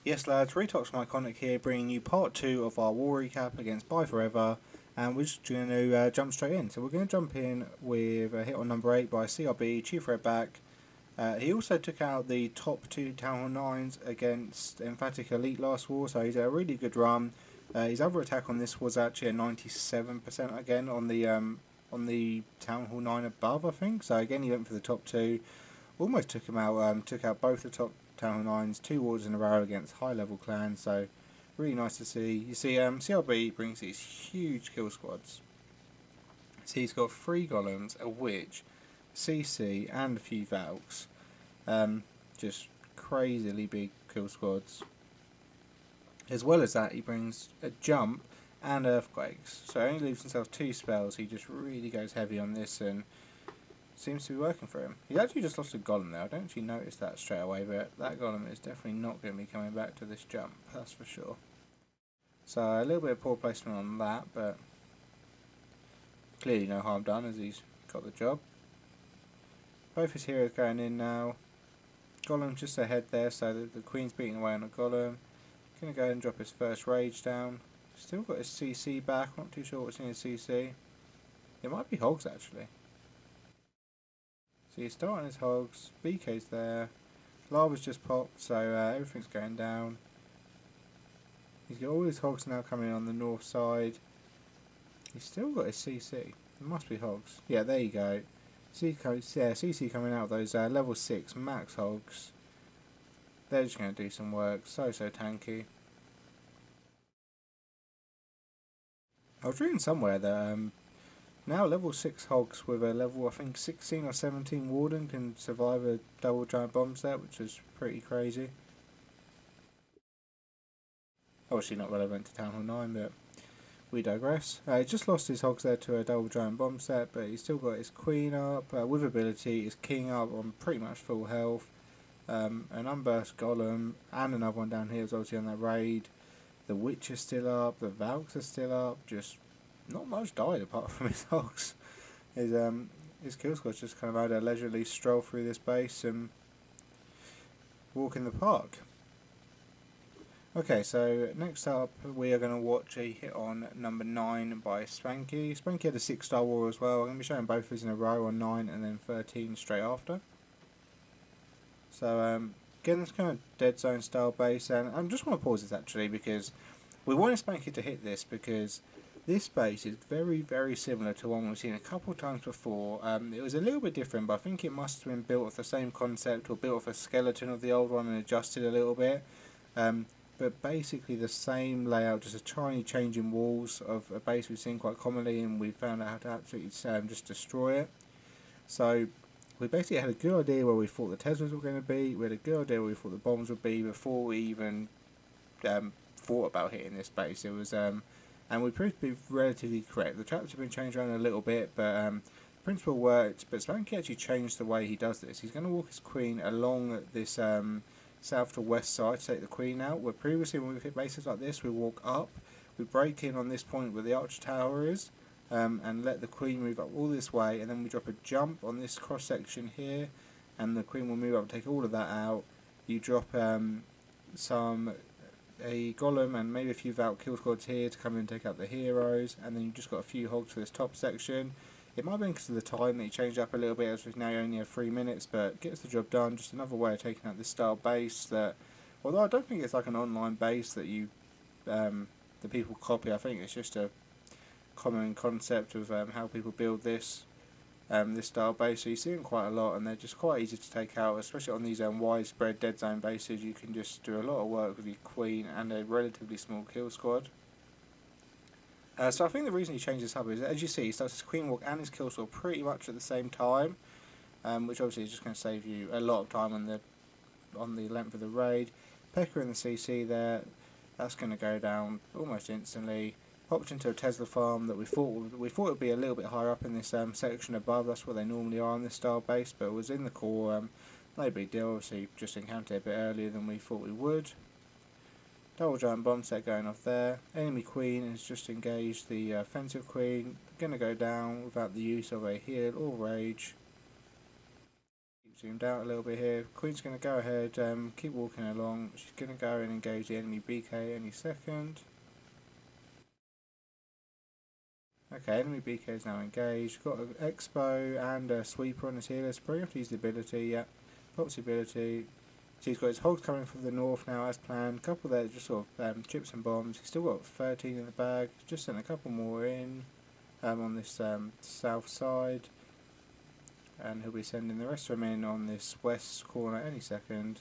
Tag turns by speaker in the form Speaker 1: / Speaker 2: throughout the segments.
Speaker 1: Yes lads, Retox from iKonik here, bringing you part 2 of our war recap against ByeForever, and we're just going to jump straight in. So we're going to jump in with a hit on number 8 by CRB, Chief Redback. He also took out the top 2 Town Hall 9s against Emphatic Elite last war, so he's a really good run. His other attack on this was actually a 97% again on the Town Hall 9 above, I think. So again, he went for the top 2. Almost took him out, took out both the top Town Hall 9s, 2 wars in a row against high level clans, so really nice to see. You see, CLB brings these huge kill squads. So he's got 3 golems, a witch, CC, and a few Valks. Just crazily big kill squads. As well as that, he brings a jump and earthquakes. So he only leaves himself 2 spells. He just really goes heavy on this and seems to be working for him. He's actually just lost a golem there. I don't actually notice that straight away, but that golem is definitely not going to be coming back to this jump, that's for sure. So a little bit of poor placement on that, but clearly no harm done as he's got the job. Both his heroes going in now. Golem just ahead there, so the queen's beating away on a golem. Going to go ahead and drop his first rage down. Still got his CC back, not too sure what's in his CC. It might be hogs actually. So he's starting his hogs, BK's there, lava's just popped, so everything's going down. He's got all his hogs now coming on the north side. He's still got his CC. It must be hogs. Yeah, there you go. CC coming out of those level 6 max hogs. They're just going to do some work. So tanky. I was reading somewhere that now level 6 hogs with a level, I think 16 or 17 warden can survive a double giant bomb set, which is pretty crazy. Obviously not relevant to Town Hall 9, but we digress. He just lost his hogs there to a double giant bomb set, but he's still got his queen up, with ability, his king up on pretty much full health, an unburst golem, and another one down here is obviously on that raid. The witch is still up, the Valks are still up, just not much died apart from his hogs. His kill squad's just kind of had a leisurely stroll through this base and walk in the park. Okay, so next up we are going to watch a hit on number 9 by Spanky. Spanky had a 6-star war as well. I'm going to be showing both of these in a row on 9 and then 13 straight after. So again, this kind of dead zone style base, and I just want to pause this actually because we wanted Spanky to hit this because this base is very, very similar to one we've seen a couple of times before. It was a little bit different, but I think it must have been built off the same concept or built off a skeleton of the old one and adjusted a little bit. But basically the same layout, just a tiny change in walls of a base we've seen quite commonly, and we found out how to absolutely just destroy it. So we basically had a good idea where we thought the Teslas were going to be, we had a good idea where we thought the bombs would be before we even thought about hitting this base. It was and we proved to be relatively correct. The traps have been changed around a little bit, but the principle worked. But Spanky actually changed the way he does this. He's going to walk his queen along this south to west side to take the queen out, where previously when we've hit bases like this we walk up, we break in on this point where the arch tower is, and let the queen move up all this way, and then we drop a jump on this cross section here and the queen will move up and take all of that out. You drop a golem and maybe a few Valk kill squads here to come in and take out the heroes, and then you've just got a few hogs for this top section. It might have been because of the time that he changed up a little bit, as we now only have 3 minutes, but gets the job done. Just another way of taking out this style base that, although I don't think it's like an online base that you the people copy, I think it's just a common concept of how people build this style base. So you see them quite a lot, and they're just quite easy to take out, especially on these widespread dead zone bases. You can just do a lot of work with your queen and a relatively small kill squad. So I think the reason he changed this up is, as you see, he starts his queen walk and his kill squad pretty much at the same time, which obviously is just going to save you a lot of time on the length of the raid. Pecker in the CC there, that's going to go down almost instantly. Popped into a Tesla farm that we thought would be a little bit higher up in this section above. That's where they normally are on this style base, but it was in the core. No big deal. Obviously, just encountered it a bit earlier than we thought we would. Double giant bomb set going off there. Enemy queen has just engaged the offensive queen. Going to go down without the use of a heal or rage. zoomed out a little bit here. Queen's going to go ahead, keep walking along. She's going to go and engage the enemy BK any second. Okay, enemy BK is now engaged. Got an Expo and a Sweeper on his healer. So probably have to use the ability. Yeah, pops the ability. So he's got his hogs coming from the north now as planned. Couple there, just sort of chips and bombs. He's still got 13 in the bag. Just sent a couple more in on this south side. And he'll be sending the rest of them in on this west corner any second.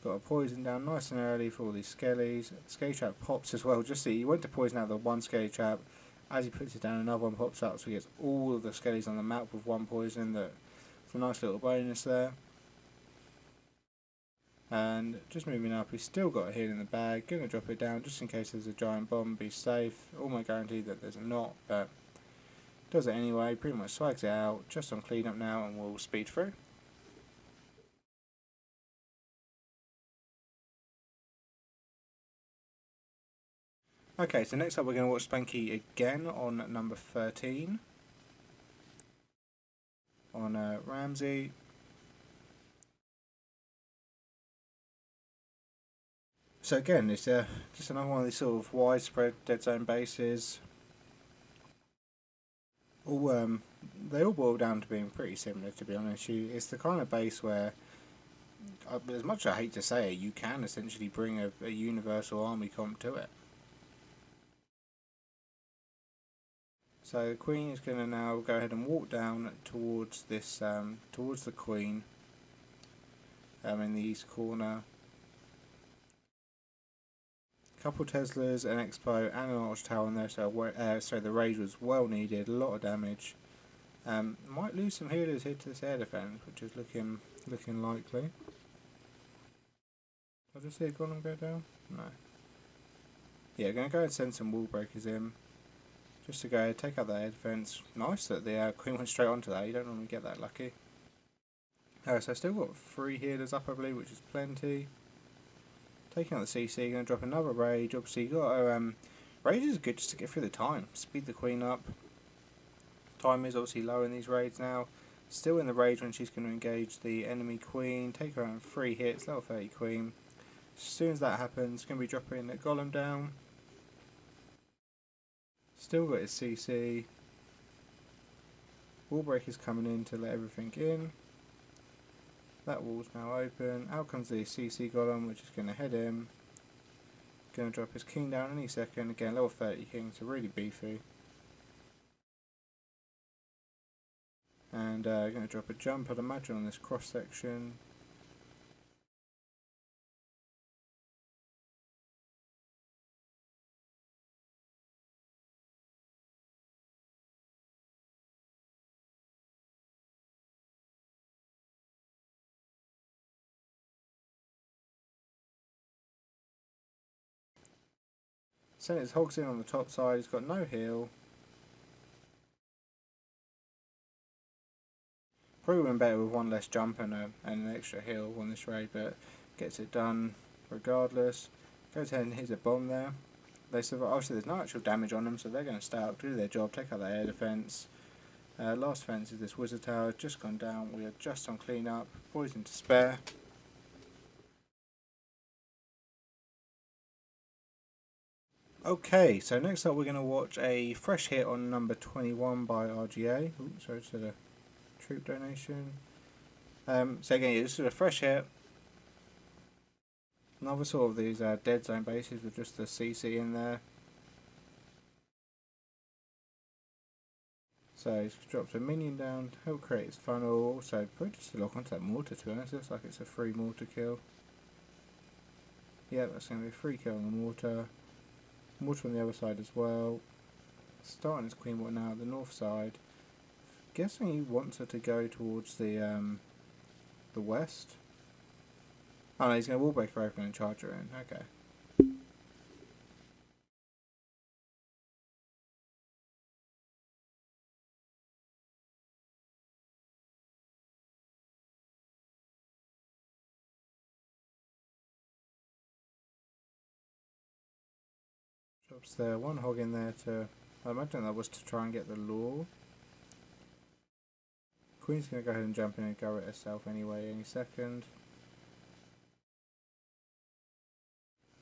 Speaker 1: Got a poison down nice and early for all these skellies. Skelly trap pops as well. Just see, he went to poison out the one skelly trap. As he puts it down, another one pops up, so he gets all of the skellies on the map with one poison. It's a nice little bonus there. And just moving up, he's still got a heal in the bag. Gonna drop it down just in case there's a giant bomb. Be safe. Almost guaranteed that there's not, but does it anyway. Pretty much swags it out. Just on cleanup now, and we'll speed through. Okay, so next up we're going to watch Spanky again on number 13 on Ramsey. So again, it's just another one of these sort of widespread dead zone bases. They all boil down to being pretty similar, to be honest. It's the kind of base where, as much as I hate to say it, you can essentially bring a universal army comp to it. So the Queen is going to now go ahead and walk down towards this, towards the Queen, in the east corner. Couple Teslas, an Expo, and an Arch Tower in there, so the rage was well needed, a lot of damage. Might lose some healers here to this air defense, which is looking likely. Did I just see a golem go down? No. Yeah, going to go and send some wall breakers in. Just to go take out that air defense. Nice that the Queen went straight onto that. You don't normally get that lucky. So I still got 3 healers up, I believe, which is plenty. Taking out the CC, going to drop another rage. Obviously, you got rage is good just to get through the time. Speed the Queen up. Time is obviously low in these raids now. Still in the rage when she's going to engage the enemy Queen. Take her on 3 hits, level 30 Queen. As soon as that happens, going to be dropping the golem down. Still got his CC. Wall breaker's coming in to let everything in. That wall's now open. Out comes the CC golem, which is going to head in. Going to drop his king down any second. Again, level 30 king, so really beefy. And going to drop a jump, I'd imagine, on this cross section. Sent his hogs in on the top side, he's got no heal. Probably would have been better with one less jump and an extra heal on this raid, but gets it done regardless. Goes ahead and hits a bomb there. They survive. Obviously there's no actual damage on them, so they're going to stay up, do their job, take out their air defense. Last fence is this wizard tower, just gone down. We are just on cleanup, poison to spare. Okay, so next up we're going to watch a fresh hit on number 21 by RGA. Oops, sorry, it's a troop donation. So again, yeah, this is a fresh hit. Another sort of these dead zone bases with just the CC in there. So he drops a minion down to help create his funnel. Also, probably just to lock onto that mortar, to be honest. Looks like it's a free mortar kill. Yeah, that's going to be a free kill on the mortar. Mortar on the other side as well. Starting his Queen Water now at the north side. Guessing he wants her to go towards the west. Oh no, he's going to wall break her open and charge her in. Okay. Drops there, one hog in there to, I imagine that was to try and get the lure. Queen's going to go ahead and jump in and go at herself anyway any second.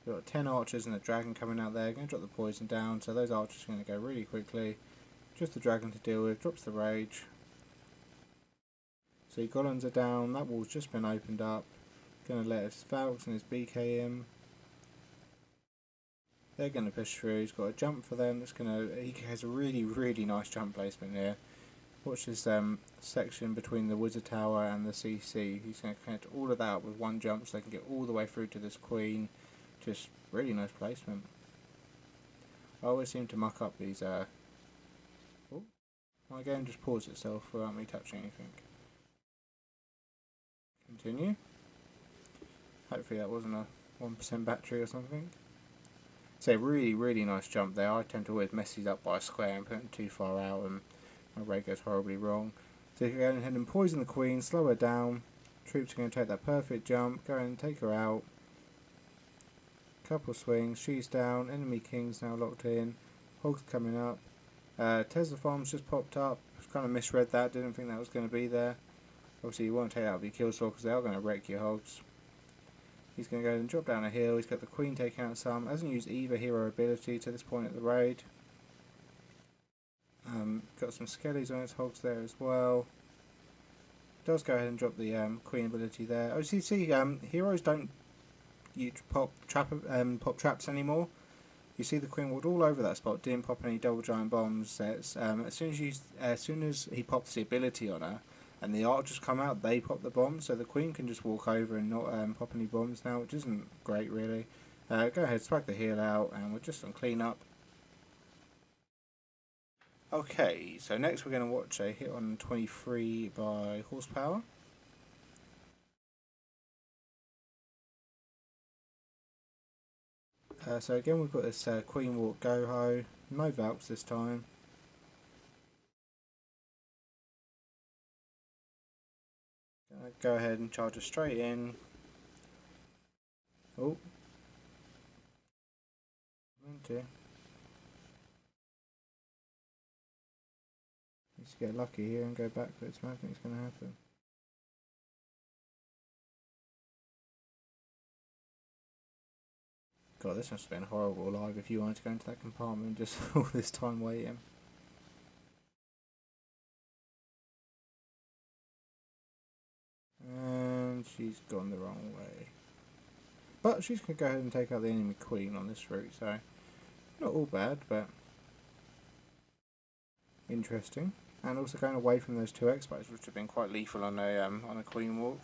Speaker 1: We've got 10 archers and a dragon coming out there. Going to drop the poison down, so those archers are going to go really quickly. Just the dragon to deal with. Drops the rage. So your golems are down. That wall's just been opened up. Going to let his Falcons and his BK in. They're going to push through. He's got a jump for them. He has a really nice jump placement here. Watch this section between the wizard tower and the CC. He's going to connect all of that up with one jump, so they can get all the way through to this queen. Just really nice placement. I always seem to muck up these. Oh, my game just paused itself without me touching anything. Continue. Hopefully that wasn't a 1% battery or something. So really nice jump there. I tend to always mess these up by a square and put them too far out, and my raid goes horribly wrong. So you can go ahead and poison the queen, slow her down. Troops are going to take that perfect jump, go ahead and take her out. Couple swings, she's down, enemy king's now locked in. Hogs coming up. Tesla farms just popped up. Kind of misread that, didn't think that was going to be there. Obviously you won't take out the kill sword because they are going to wreck your hogs. He's going to go ahead and drop down a hill. He's got the queen taking out some. Hasn't used either hero ability to this point at the raid. Got some skellies on his hogs there as well. Does go ahead and drop the queen ability there. Oh, so you see, heroes don't pop traps anymore. You see the queen walked all over that spot. Didn't pop any double giant bomb sets. As soon as he pops the ability on her, and the archers come out, they pop the bombs, so the queen can just walk over and not pop any bombs now, which isn't great really. Go ahead, swag the heal out, and we're just on clean up. Okay, so next we're going to watch a hit on 23 by horsepower. So again we've got this queen walk go ho, no Valks this time. Go ahead and charge her straight in. Oh. Needs to get lucky here and go backwards. I don't think it's going to happen. God, this must have been horrible live if you wanted to go into that compartment just all this time waiting. And she's gone the wrong way. But she's going to go ahead and take out the enemy queen on this route, so not all bad, but interesting. And also going away from those two expos, which have been quite lethal on a queen walk.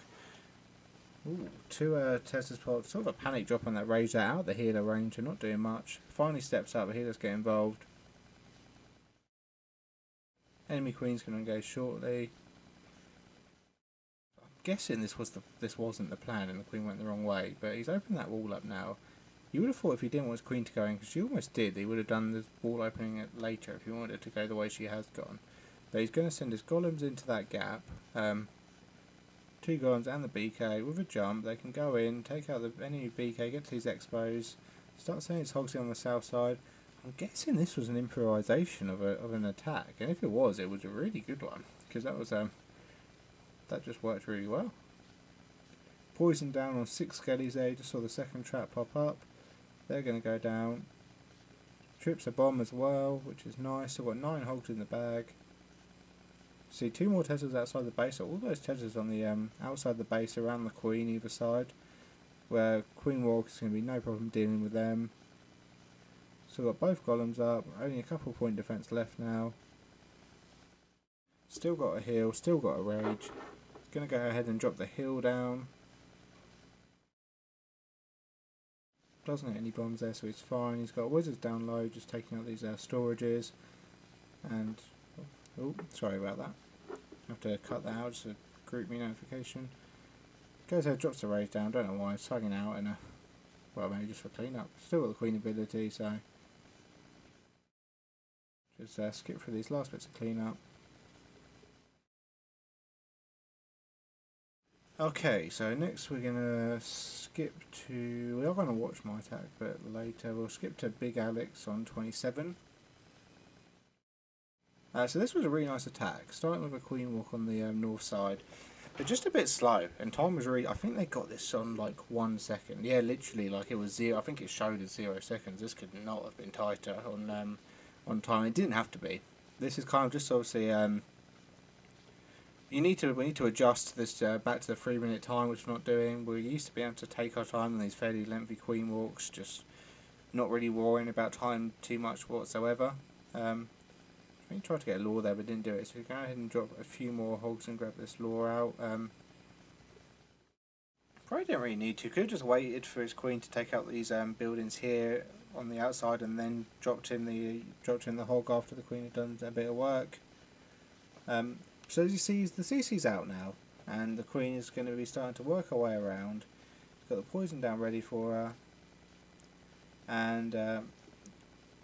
Speaker 1: Ooh, two Tesla's pot, sort of a panic drop on that rage out the healer ranger, not doing much. Finally steps up, the healers get involved. Enemy queen's going to engage shortly. I'm guessing this wasn't the plan and the queen went the wrong way, but he's opened that wall up now. You would have thought if he didn't want his queen to go in, because she almost did, he would have done the wall opening it later if he wanted it to go the way she has gone. But he's going to send his golems into that gap. Two golems and the BK with a jump. They can go in, take out the enemy BK, get to these expos, start sending his hogsy on the south side. I'm guessing this was an improvisation of an attack, and if it was a really good one, because that was that just worked really well. Poison down on 6 skellies there. Just saw the second trap pop up. They're going to go down. Trips a bomb as well, which is nice. So we've got 9 hogs in the bag. See 2 more Teslas outside the base. So all those Teslas on the outside the base around the queen either side, where queen walk is going to be no problem dealing with them. So we've got both golems up. Only a couple point defense left now. Still got a heal. Still got a rage. Going to go ahead and drop the heal down. Doesn't hit any bombs there, so he's fine. He's got wizards down low, just taking out these storages. And oh, sorry about that. I have to cut that out, just a group me notification. Goes ahead, drops the rage down. Don't know why. It's slugging out in a, well, maybe just for cleanup. Still got the queen ability, so just skip through these last bits of cleanup. Okay, so next we're going to skip to, we are going to watch my attack, but later we'll skip to Big Alex on 27. So this was a really nice attack, starting with a queen walk on the north side. They're just a bit slow, and time was really. I think they got this on like 1 second. Yeah, literally, like it was zero. I think it showed as 0 seconds. This could not have been tighter on time. It didn't have to be. This is kind of just obviously we need to adjust this back to the 3 minute time, which we're not doing. We used to be able to take our time on these fairly lengthy queen walks, just not really worrying about time too much whatsoever. I tried to get a lure there, but didn't do it. So we go ahead and drop a few more hogs and grab this lure out. Probably didn't really need to. Could have just waited for his queen to take out these buildings here on the outside, and then dropped in the hog after the queen had done a bit of work. So as you see, the CC's out now, and the queen is going to be starting to work her way around. Got the poison down ready for her, and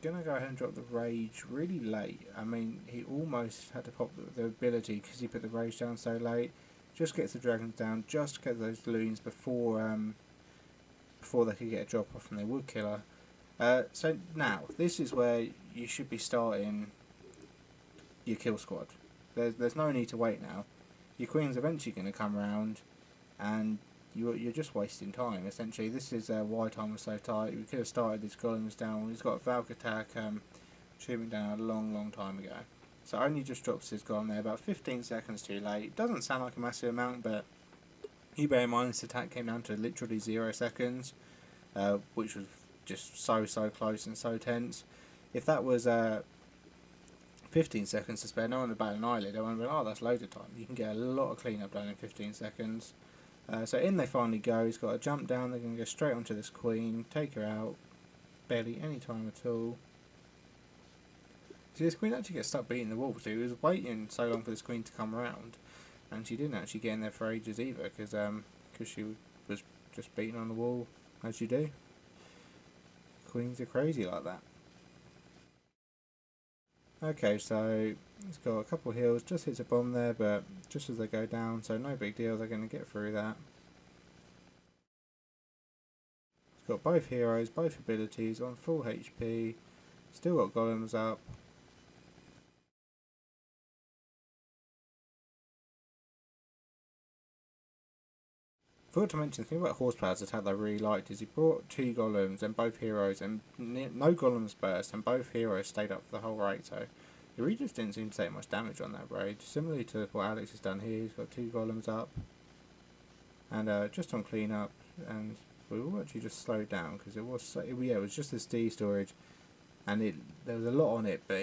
Speaker 1: gonna go ahead and drop the rage really late. I mean, he almost had to pop the ability because he put the rage down so late. Just gets the dragons down, just to get those loons before they could get a drop off and they would kill her. So now this is where you should be starting your kill squad. There's no need to wait now. Your queen's eventually going to come around, and you're just wasting time. Essentially, this is why time was so tight. We could have started these golems down. He's got a Valk attack shooting down a long time ago. So only just drops his golem there, about 15 seconds too late. Doesn't sound like a massive amount, but you bear in mind this attack came down to literally 0 seconds, which was just so close and so tense. If that was 15 seconds to spare, no one would bat an eyelid. I would have been, oh, that's loads of time. You can get a lot of cleanup done in 15 seconds. So in they finally go. He's got to jump down. They're going to go straight onto this queen, take her out, barely any time at all. See, this queen actually gets stuck beating the wall. So he was waiting so long for this queen to come around, and she didn't actually get in there for ages either, because she was just beating on the wall, as you do. Queens are crazy like that. Okay, so he's got a couple of heals, just hits a bomb there, but just as they go down, so no big deal, they're going to get through that. He's got both heroes, both abilities on full HP, still got golems up. Forgot to mention, the thing about Horsepower's attack that I really liked is he brought 2 golems and both heroes, and no golems burst, and both heroes stayed up for the whole raid, so he really just didn't seem to take much damage on that raid. Similarly to what Alex has done here, he's got 2 golems up, and just on cleanup, and we will actually just slow down, because it was just this D storage, and there was a lot on it, but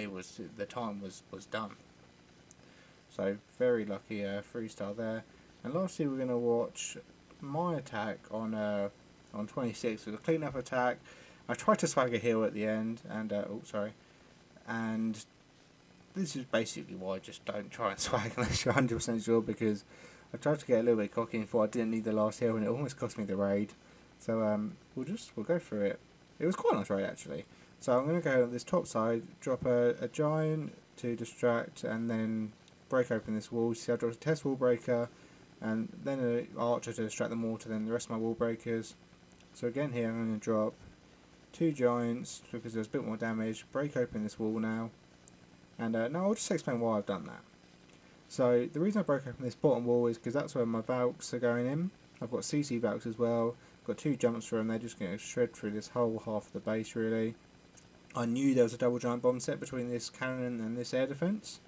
Speaker 1: the time was done. So very lucky 3-star there. And lastly, we're going to watch my attack on 26 with a clean-up attack. I tried to swag a heal at the end, and and this is basically why I just don't try and swag unless you're 100% sure, because I tried to get a little bit cocky and thought I didn't need the last heal, and it almost cost me the raid. So we'll go through it. It was quite a nice raid actually. So I'm going to go on this top side, drop a giant to distract, and then break open this wall. See, I dropped a test wall breaker, and then an archer to distract the mortar, then the rest of my wall breakers. So again here I'm going to drop 2 giants because there's a bit more damage, break open this wall now, and now I'll just explain why I've done that. So the reason I broke open this bottom wall is because that's where my Valks are going in. I've got CC Valks as well, I've got 2 jumps for them, they're just going to shred through this whole half of the base really. I knew there was a double giant bomb set between this cannon and this air defence.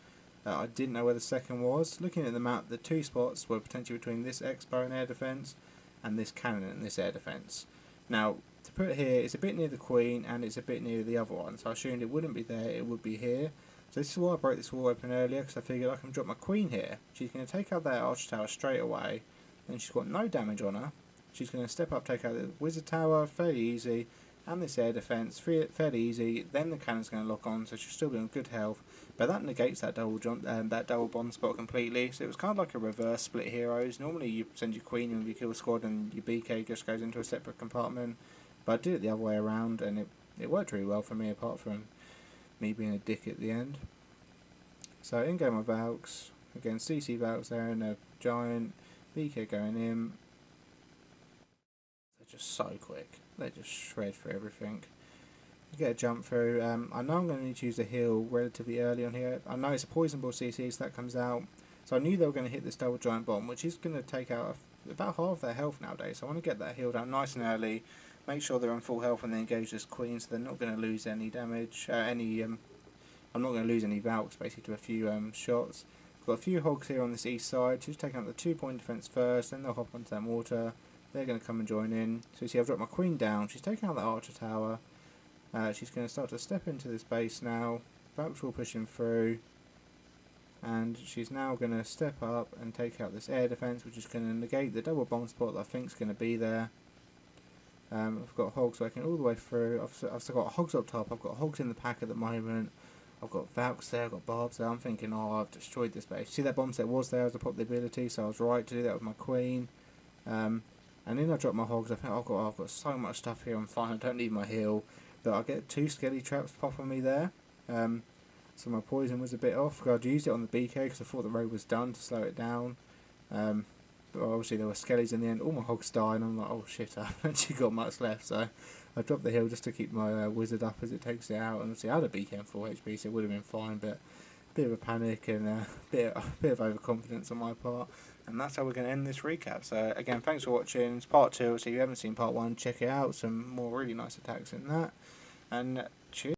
Speaker 1: I didn't know where the second was. Looking at the map, the 2 spots were potentially between this Expo and air defence and this cannon and this air defence. Now, to put it here, it's a bit near the queen and it's a bit near the other one, so I assumed it wouldn't be there, it would be here. So this is why I broke this wall open earlier, because I figured I can drop my queen here. She's going to take out that archer tower straight away, and she's got no damage on her. She's going to step up, take out the wizard tower, fairly easy, and this air defence, fairly easy. Then the cannon's going to lock on, so she'll still be on good health. But that negates that double bomb spot completely. So it was kind of like a reverse split heroes. Normally you send your queen in with your kill squad, and your BK just goes into a separate compartment. But I did it the other way around, and it worked really well for me, apart from me being a dick at the end. So in go my Valks, again CC Valks there, and a giant, BK going in. They're just so quick, they just shred for everything. get a jump through. I know I'm going to need to use a heal relatively early on here. I know it's a poison ball CC, so that comes out. So I knew they were going to hit this double giant bomb, which is going to take out about half their health nowadays. So I want to get that healed out nice and early, make sure they're on full health when they engage this queen, so they're not going to lose any damage. I'm not going to lose any Valks basically to a few shots. I've got a few hogs here on this east side. Just taking out the 2-point defense first, then they'll hop onto that mortar. They're going to come and join in. So you see, I've dropped my queen down. She's taking out that archer tower. She's going to start to step into this base now. Valks will push him through. And she's now going to step up and take out this air defense, which is going to negate the double bomb spot that I think is going to be there. I've got hogs working all the way through. I've still got hogs up top. I've got hogs in the pack at the moment. I've got Valks there. I've got barbs there. I'm thinking, oh, I've destroyed this base. See, that bomb set was there as I popped the ability, so I was right to do that with my queen. And then I dropped my hogs. I think, oh god, I've got so much stuff here. I'm fine. I don't need my heal. But I get 2 skelly traps popping me there. So my poison was a bit off. I'd used it on the BK because I thought the raid was done to slow it down. But obviously there were skellies in the end. All my hogs died and I'm like, oh shit, I haven't actually got much left. So I dropped the heal just to keep my wizard up as it takes it out. And obviously I had a BK and 4 HP, so it would have been fine. But a bit of a panic and a bit of overconfidence on my part. And that's how we're going to end this recap. So again, thanks for watching. It's part 2. So if you haven't seen part 1, check it out. Some more really nice attacks in that. And cheers.